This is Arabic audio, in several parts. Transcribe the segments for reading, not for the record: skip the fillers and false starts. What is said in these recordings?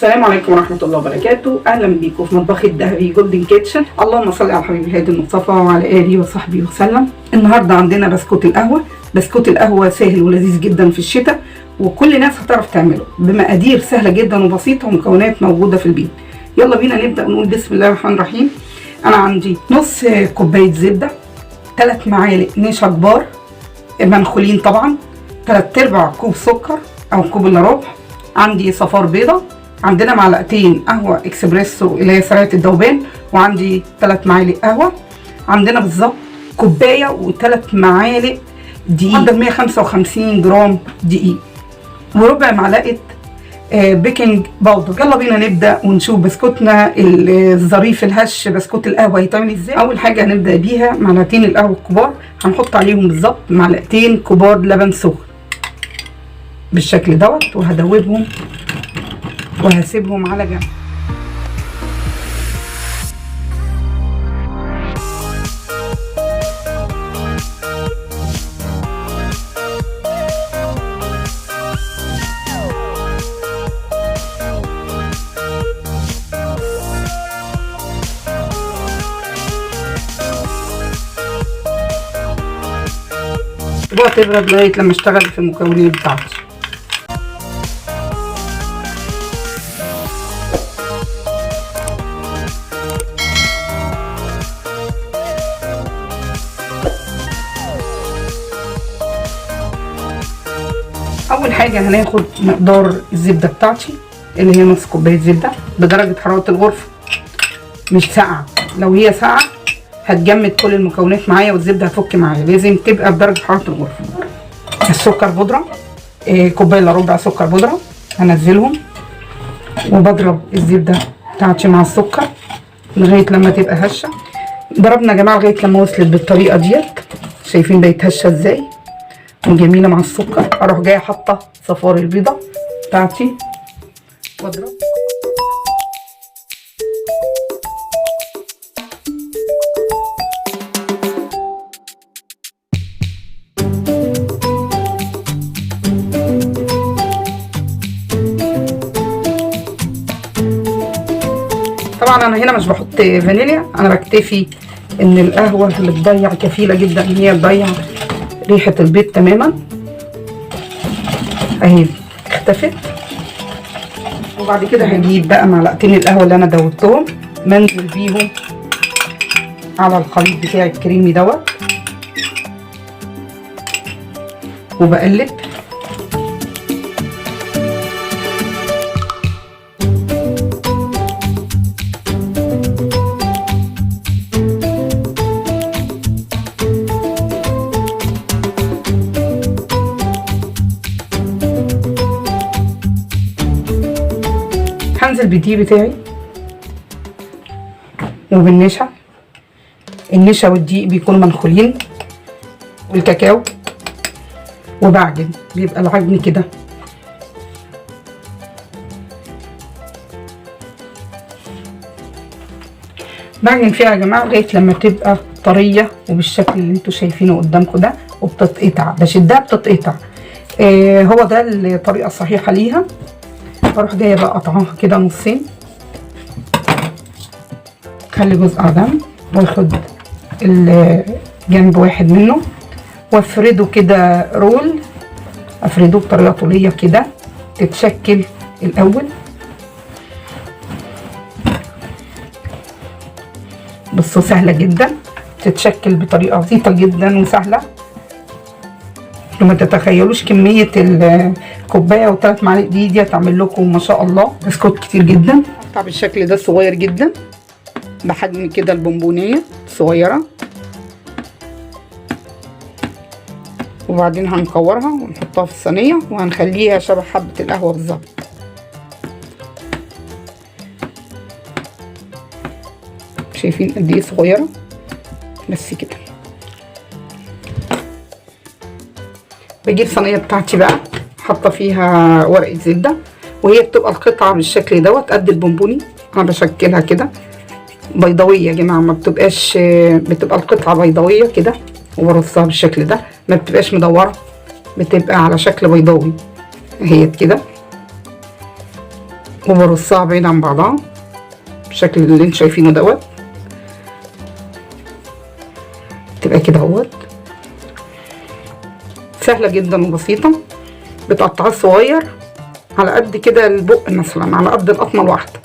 السلام عليكم ورحمة الله وبركاته. أهلا بيكم في مطبخ الذهبي جولدن كيتشن. اللهم صل على حبيب الهادي المصطفى وعلى آله وصحبه وسلم. النهاردة عندنا بسكوت القهوة. بسكوت القهوة سهل ولذيذ جدا في الشتاء، وكل الناس هتعرف تعمله بمقادير سهلة جدا وبسيطة ومكونات موجودة في البيت. يلا بينا نبدأ ونقول بسم الله الرحمن الرحيم. أنا عندي نص كوباية زبدة، 3 معالق نشا كبار منخولين طبعا، 3/4 كوب سكر أو كوب إلا ربع، عندي صفار بيضة، عندنا معلقتين قهوة اكسبريسو اللي هي سريعة الذوبان، وعندي 3 معالق قهوة، عندنا بالظبط كوباية و3 معالق دقيق، عندنا 155 جرام دقيق، وربع معلقة بيكنج باودر. يلا بينا نبدأ ونشوف بسكوتنا الظريف الهش بسكوت القهوة هيتعمل ازاي. أول حاجة هنبدأ بيها معلقتين القهوة الكبار، هنحط عليهم بالظبط معلقتين كبار لبن سخن بالشكل دوت، وهدوبهم وهسيبهم على جنب. سيبوها تبرد لغاية لما اشتغل في المكونات بتاعتي. اول حاجه هناخد مقدار الزبده بتاعتي اللي هي نص كوبايه زبده بدرجه حراره الغرفه، مش ساقعه. لو هي ساقعه هتجمد كل المكونات معايا والزبده هتفك معايا، لازم تبقى بدرجه حراره الغرفه. السكر بودره، كوبايه الا ربع سكر بودره، هنزلهم وبضرب الزبده بتاعتي مع السكر لغايه لما تبقى هشه. ضربنا يا جماعه لغايه لما وصلت بالطريقه ديت، شايفين بقت هشه ازاي وجميله مع السكر. اروح جايه حاطه صفار البيضه بتاعتي واضرب. طبعا انا هنا مش بحط فانيليا، انا بكتفي ان القهوه اللي تضيع كفيله جدا ان هي تضيع ريحه البيض تماما. اهي اختفت. وبعد كده هجيب بقى معلقتين القهوه اللي انا دوبتهم، منزل بيهم على الخليط بتاعي الكريمي دوت، وبقلب. هنزل بالدقيق بتاعي وبالنشا. النشا والدقيق بيكونوا منخولين، والكاكاو، وبعجن بيبقى العجن كده. بعجن فيها يا جماعه لغايه لما تبقى طريه وبالشكل اللي انتوا شايفينه قدامكم ده، وبتتقطع، بشدها بتتقطع. هو ده الطريقه الصحيحه ليها. بروح جايه بقى قطعاها كده نصين، خلي جزء عدم، واخد الجنب واحد منه وافرده كده رول، افرده بطريقه طوليه كده تتشكل الاول. بصوا سهله جدا، تتشكل بطريقه بسيطه جدا وسهله. ما تتخيلوش كميه الكوبايه و3 معالق دي هتعمل لكم ما شاء الله بسكوت كتير جدا. قطع بالشكل ده صغير جدا بحجم كده البونبونيه صغيره، وبعدين هنكورها ونحطها في الصينيه وهنخليها شبه حبه القهوه بالظبط. شايفين قد ايه صغيره؟ بس كده. بجيب صينيه بتاعتي بقى حاطه فيها ورقه زبده، وهي بتبقى القطعه بالشكل دوت قد البونبوني. انا بشكلها كده بيضاويه يا جماعه، ما بتبقاش، بتبقى القطعه بيضاويه كده، وبرصها بالشكل ده، ما بتبقاش مدوره، بتبقى على شكل بيضاوي اهيت كده. وبرصها بعيد عن بعضها بالشكل اللي انتوا شايفينه دوت. تبقى كده اهوت، سهله جدا وبسيطه. بتقطعيه صغير على قد كده البق مثلا، على قد القطمه الواحده.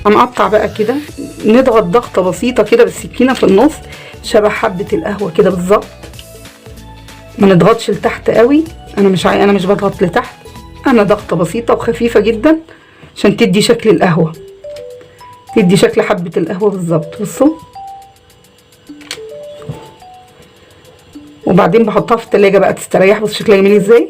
هنقطع بقى كده، نضغط ضغطه بسيطه كده بالسكينه في النص شبه حبه القهوه كده بالظبط. ما نضغطش لتحت قوي، انا مش بضغط لتحت، انا ضغطه بسيطه وخفيفه جدا عشان تدي شكل القهوه، تدي شكل حبه القهوه بالظبط. بصوا، وبعدين بحطها في التلاجة بقى تستريح. بص شكلها جميل ازاي.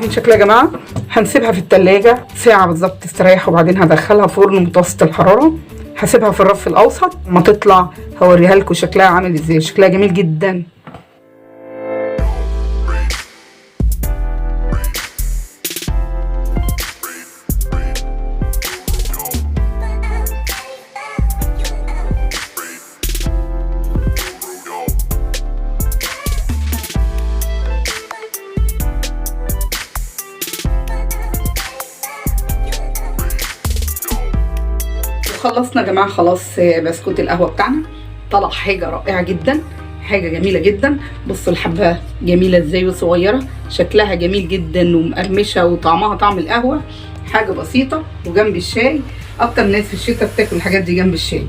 شكلها يا جماعه. هنسيبها في التلاجة ساعة بالظبط تستريح، وبعدين هدخلها فرن متوسط الحرارة. هسيبها في الرف الأوسط، ما تطلع هوريها لكم شكلها عامل ازاي. شكلها جميل جدا. خلصنا يا جماعه خلاص بسكوت القهوه بتاعنا. طلع حاجه رائعه جدا. حاجه جميله جدا. بصوا الحبه جميله ازاي وصغيره، شكلها جميل جدا ومقرمشه وطعمها طعم القهوه. حاجه بسيطه وجنب الشاي. اكتر ناس في الشتاء بتاكل الحاجات دي جنب الشاي.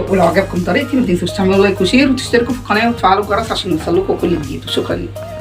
ولو عجبكم طريقتي ما تنسوش تعملوا لايك وشير وتشتركوا في القناه وتفعلوا الجرس عشان يوصلكم كل جديد. وشكرا لكم.